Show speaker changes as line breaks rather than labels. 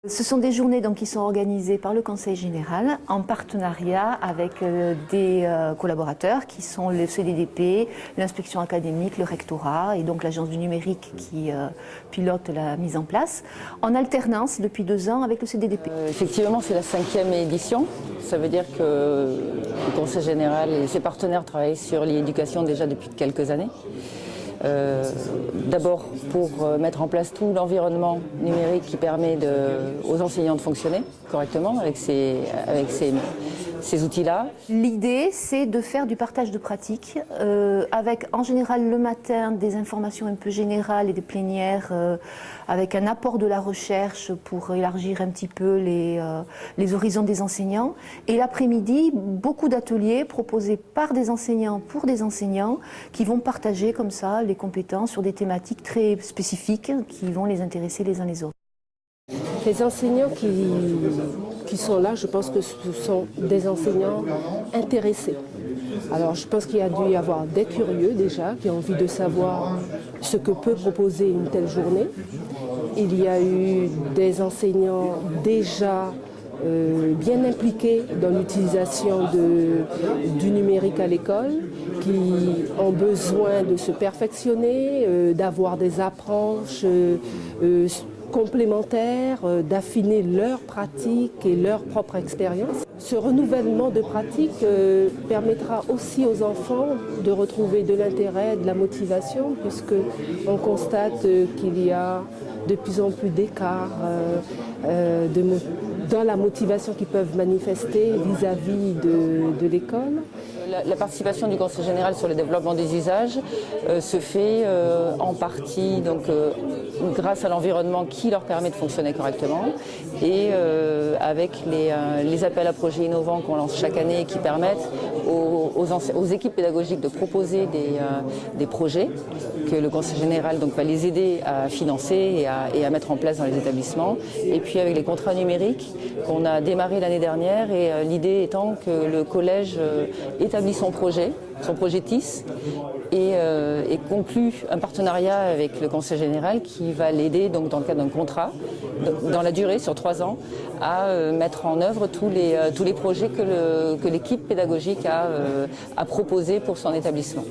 Ce sont des journées donc, qui sont organisées par le Conseil général en partenariat avec des collaborateurs qui sont le CDDP, l'inspection académique, le rectorat et donc l'agence du numérique qui pilote la mise en place, en alternance depuis 2 ans avec le CDDP.
Effectivement, c'est la 5e édition. Ça veut dire que le Conseil général et ses partenaires travaillent sur l'éducation déjà depuis quelques années. D'abord pour mettre en place tout l'environnement numérique qui permet aux enseignants de fonctionner correctement avec ces outils-là.
L'idée, c'est de faire du partage de pratiques avec en général le matin des informations un peu générales et des plénières avec un apport de la recherche pour élargir un petit peu les horizons des enseignants. Et l'après-midi, beaucoup d'ateliers proposés par des enseignants pour des enseignants qui vont partager comme ça les compétences sur des thématiques très spécifiques qui vont les intéresser les uns les autres.
Les enseignants qui sont là, je pense que ce sont des enseignants intéressés. Alors je pense qu'il y a dû y avoir des curieux déjà, qui ont envie de savoir ce que peut proposer une telle journée. Il y a eu des enseignants déjà bien impliqués dans l'utilisation du numérique à l'école, qui ont besoin de se perfectionner, d'avoir des approches complémentaires, d'affiner leurs pratiques et leur propre expérience. Ce renouvellement de pratiques permettra aussi aux enfants de retrouver de l'intérêt, de la motivation, puisqu'on constate qu'il y a de plus en plus d'écarts dans la motivation qu'ils peuvent manifester vis-à-vis de l'école.
La participation du Conseil général sur le développement des usages se fait en partie grâce à l'environnement qui leur permet de fonctionner correctement et avec les appels à projets innovants qu'on lance chaque année et qui permettent aux équipes pédagogiques de proposer des projets que le Conseil général va les aider à financer et à mettre en place dans les établissements. Et puis avec les contrats numériques qu'on a démarré l'année dernière et l'idée étant que le collège établit son projet TIS et conclut un partenariat avec le Conseil général qui va l'aider dans le cadre d'un contrat, dans la durée sur 3 ans, à mettre en œuvre tous les projets que l'équipe pédagogique a proposés pour son établissement.